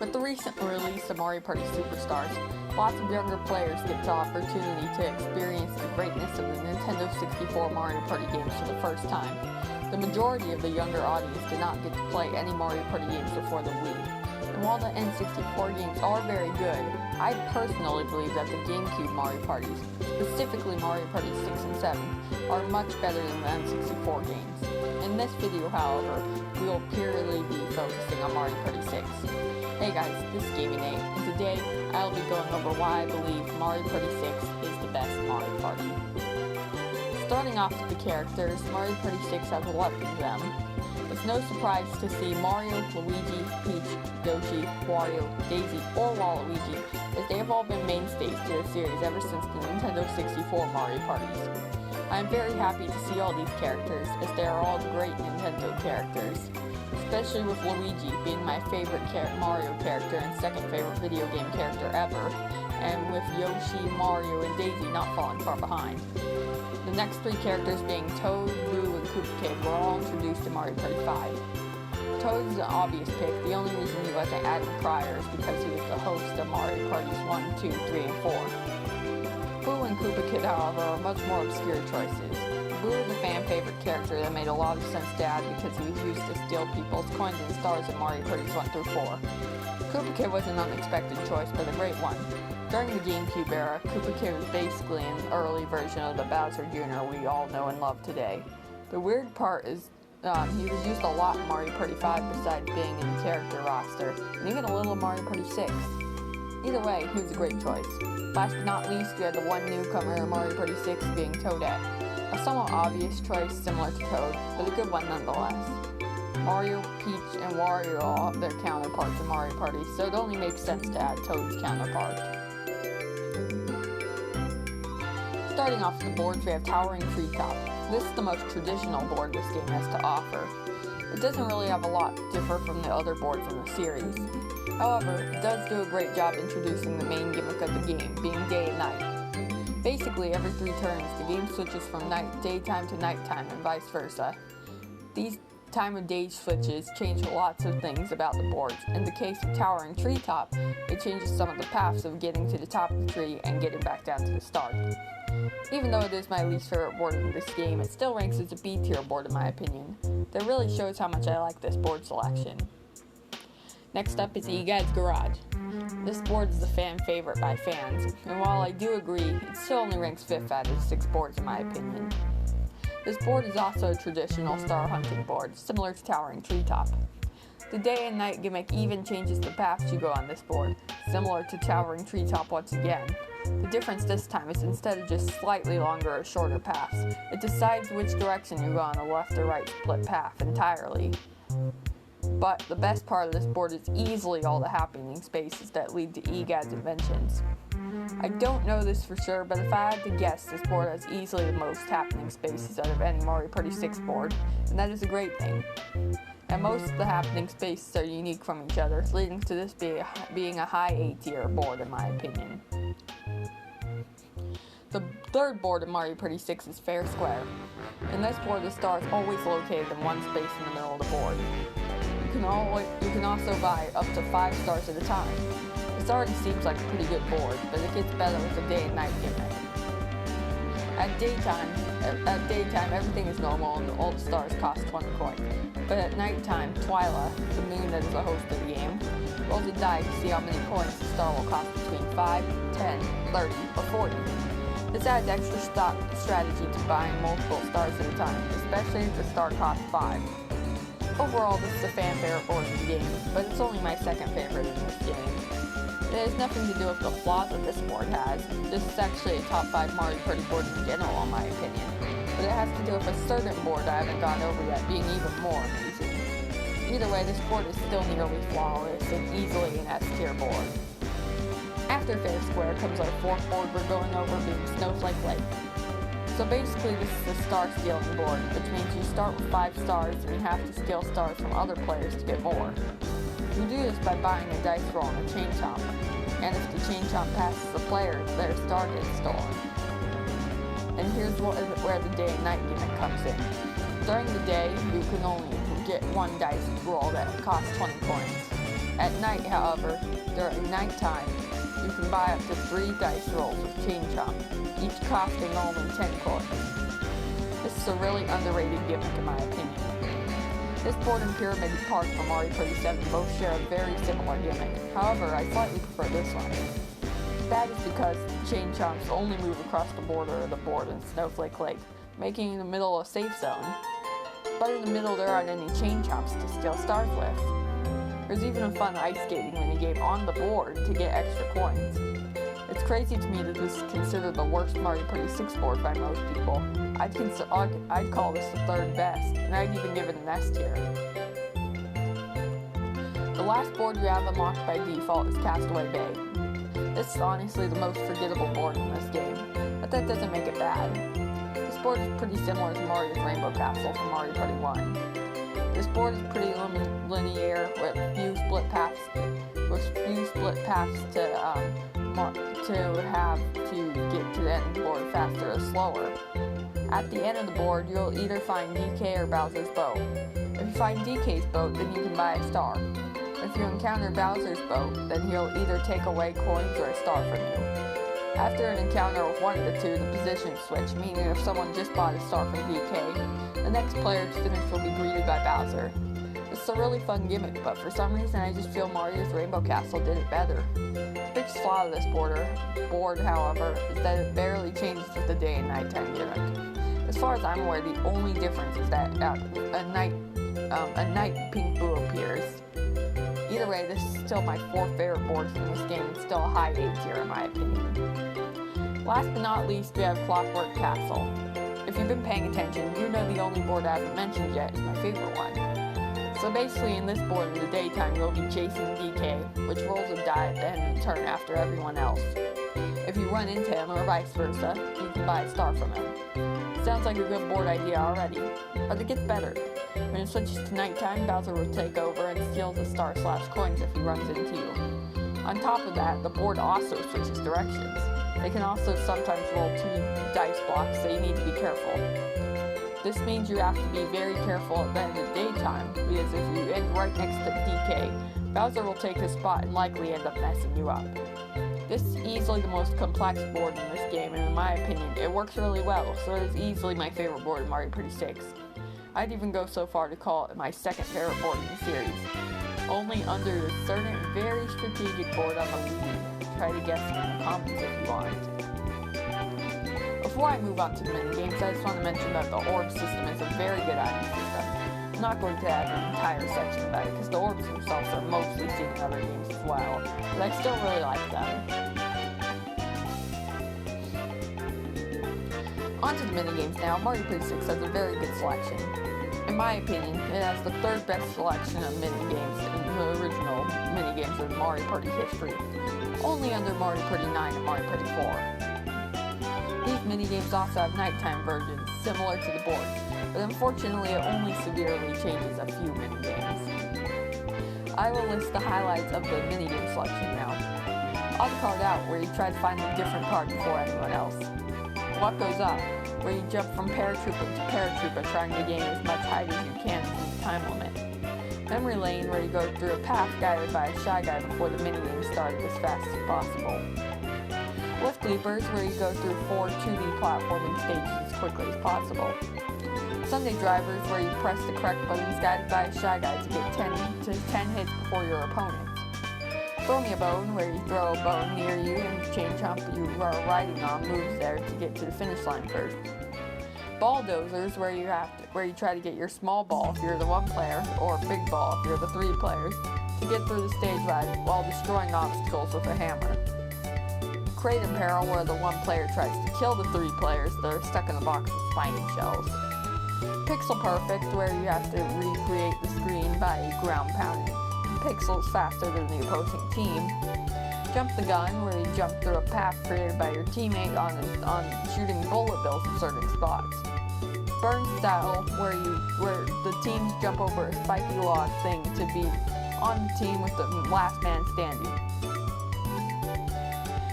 With the recent release of Mario Party Superstars, lots of younger players get the opportunity to experience the greatness of the Nintendo 64 Mario Party games for the first time. The majority of the younger audience did not get to play any Mario Party games before the Wii. And while the N64 games are very good, I personally believe that the GameCube Mario Parties, specifically Mario Party 6 and 7, are much better than the N64 games. In this video, however, we will purely be focusing on Mario Party 6. Hey guys, this is Gaming Nate, and today I'll be going over why I believe Mario Party 6 is the best Mario Party. Starting off with the characters, Mario Party 6 has 11 of them. It's no surprise to see Mario, Luigi, Peach, Yoshi, Wario, Daisy, or Waluigi, as they have all been mainstays to the series ever since the Nintendo 64 Mario Parties. I am very happy to see all these characters, as they are all great Nintendo characters, especially with Luigi being my favorite Mario character and second favorite video game character ever, and with Yoshi, Mario, and Daisy not falling far behind. The next three characters being Toad, Boo, and Koopa Kid were all introduced in Mario Party 5. Toad is an obvious pick. The only reason he wasn't added prior is because he was the host of Mario Parties 1, 2, 3, and 4. Boo and Koopa Kid, however, are much more obscure choices. Boo is a fan favorite character that made a lot of sense to add because he was used to steal people's coins and stars in Mario Parties 1 through 4. Koopa Kid was an unexpected choice, but a great one. During the GameCube era, Koopa Kid was basically an early version of the Bowser Jr. we all know and love today. The weird part is he was used a lot in Mario Party 5 besides being in the character roster, and even a little Mario Party 6. Either way, he was a great choice. Last but not least, we had the one newcomer in Mario Party 6 being Toadette. A somewhat obvious choice similar to Toad, but a good one nonetheless. Mario, Peach, and Wario all have their counterparts in Mario Party, so it only makes sense to add Toad's counterpart. Starting off with the boards, we have Towering Treetop. This is the most traditional board this game has to offer. It doesn't really have a lot to differ from the other boards in the series. However, it does do a great job introducing the main gimmick of the game, being day and night. Basically, every 3 turns, the game switches from daytime to nighttime and vice versa. These time of day switches change lots of things about the boards. In the case of Towering Treetop, it changes some of the paths of getting to the top of the tree and getting back down to the start. Even though it is my least favorite board in this game, it still ranks as a B tier board in my opinion. That really shows how much I like this board selection. Next up is Egad's Garage. This board is a fan favorite by fans, and while I do agree, it still only ranks 5th out of 6 boards in my opinion. This board is also a traditional star hunting board, similar to Towering Treetop. The day and night gimmick even changes the paths you go on this board, similar to Towering Treetop once again. The difference this time is instead of just slightly longer or shorter paths, it decides which direction you go on a left or right split path entirely. But the best part of this board is easily all the happening spaces that lead to Egad's inventions. I don't know this for sure, but if I had to guess, this board has easily the most happening spaces out of any Mario Party 6 board, and that is a great thing. And most of the happening spaces are unique from each other, leading to this being a high A tier board in my opinion. The third board in Mario Party 6 is Fair Square. In this board, the star is always located in one space in the middle of the board. You can also buy up to 5 stars at a time. This already seems like a pretty good board, but it gets better with the day and night gimmick. At daytime, everything is normal and all the stars cost 1 coin. But at nighttime, Twyla, the moon that is the host of the game, rolls a die to see how many coins the star will cost between 5, 10, 30, or 40. This adds extra strategy to buying multiple stars at a time, especially if the star costs 5. Overall, this is a fan favorite board in the game, but it's only my second favorite in this game. It has nothing to do with the flaws that this board has. This is actually a top 5 Mario Party board in general in my opinion, but it has to do with a certain board I haven't gone over yet being even more amazing. Either way, this board is still nearly flawless and easily an S tier board. After Fair Square comes our 4th board we're going over being Snowflake Lake. So basically this is a star stealing board, which means you start with 5 stars and you have to steal stars from other players to get more. You do this by buying a dice roll and a chain chomp, and if the chain chomp passes the player, their star gets stolen. And here's where the day and night gimmick comes in. During the day, you can only get 1 dice roll that costs 20 coins. At night, however, during nighttime, you can buy up to 3 dice rolls of Chain Chomp, each costing only 10 coins. This is a really underrated gimmick in my opinion. This board and Pyramid Park from Mario Party 7 both share a very similar gimmick. However, I slightly prefer this one. That is because Chain Chomps only move across the border of the board in Snowflake Lake, making the middle a safe zone. But in the middle there aren't any Chain Chomps to steal stars with. There's even a fun ice skating minigame on the board to get extra coins. It's crazy to me that this is considered the worst Mario Party 6 board by most people. I'd call this the 3rd best, and I'd even give it an S tier. The last board you have unlocked by default is Castaway Bay. This is honestly the most forgettable board in this game, but that doesn't make it bad. This board is pretty similar to Mario's Rainbow Castle from Mario Party 1. This board is pretty linear with few split paths to have to get to the end of the board faster or slower. At the end of the board, you'll either find DK or Bowser's boat. If you find DK's boat, then you can buy a star. If you encounter Bowser's boat, then he'll either take away coins or a star from you. After an encounter with one of the two, the position switch, meaning if someone just bought a star from DK, the next player to finish will be greeted by Bowser. It's a really fun gimmick, but for some reason I just feel Mario's Rainbow Castle did it better. The biggest flaw of this board, however, is that it barely changes with the day and nighttime gimmick. As far as I'm aware, the only difference is that a night Pink Boo appears. Either way, this is still my 4th favorite board from this game and still a high A tier in my opinion. Last but not least, we have Clockwork Castle. If you've been paying attention, you know the only board I haven't mentioned yet is my favorite one. So basically in this board in the daytime you'll be chasing DK, which rolls a die at the end of the turn after everyone else. If you run into him or vice versa, you can buy a star from him. Sounds like a good board idea already, but it gets better. When it switches to nighttime, Bowser will take over and steal the star/coins if he runs into you. On top of that, the board also switches directions. They can also sometimes roll 2 dice blocks, so you need to be careful. This means you have to be very careful at the end of the daytime, because if you end right next to DK, Bowser will take his spot and likely end up messing you up. This is easily the most complex board in this game, and in my opinion, it works really well, so it is easily my favorite board in Mario Party 6. I'd even go so far to call it my 2nd favorite board in the series, only under the certain very strategic board on the Wii. Try to guess it in the comments if you want. Before I move on to the minigames, I just want to mention that the orb system is a very good item system. I'm not going to add an entire section about it because the orbs themselves are mostly seen in other games as well, but I still really like them. On to the minigames now. Mario Party 6 has a very good selection. In my opinion, it has the 3rd best selection of minigames in the original minigames of Mario Party history, only under Mario Party 9 and Mario Party 4. These minigames also have nighttime versions, similar to the board, but unfortunately it only severely changes a few minigames. I will list the highlights of the minigame selection now. On the card out, where you try to find a different card before anyone else. What Goes Up, where you jump from paratrooper to paratrooper trying to gain as much height as you can within the time limit. Memory Lane, where you go through a path guided by a Shy Guy before the minigame started as fast as possible. Lift Leapers, where you go through 4 2D platforming stages as quickly as possible. Sunday Drivers, where you press the correct buttons guided by a Shy Guy to get 10 hits before your opponent. Throw Me a Bone, where you throw a bone near you and Chain Chomp you are riding on moves there to get to the finish line first. Ball Dozers, where you try to get your small ball if you're the 1 player, or big ball if you're the 3 players, to get through the stage ride while destroying obstacles with a hammer. Crate in Peril, where the 1 player tries to kill the 3 players that are stuck in a box with spiny shells. Pixel Perfect, where you have to recreate the screen by ground pounding pixels faster than the opposing team. Jump the Gun, where you jump through a path created by your teammate on shooting bullet bills at certain spots. Burn Style, where the teams jump over a spiky log thing to be on the team with the last man standing.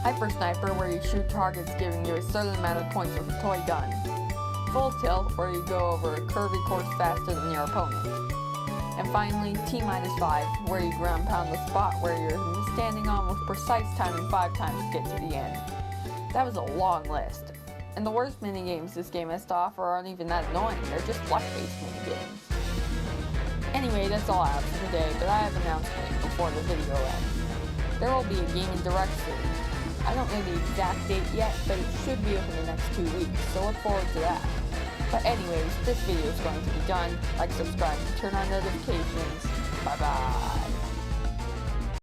Hyper Sniper, where you shoot targets giving you a certain amount of points with a toy gun. Full Tilt, where you go over a curvy course faster than your opponent. And finally, T-5, where you ground pound the spot where you're standing on with precise timing 5 times to get to the end. That was a long list. And the worst minigames this game has to offer aren't even that annoying, they're just luck-based minigames. Anyway, that's all I have for today, but I have an announcement before the video ends. There will be a Gaming Direct soon. I don't know the exact date yet, but it should be within the next 2 weeks, so look forward to that. But anyways, this video is going to be done. Like, subscribe, turn on notifications. Bye bye.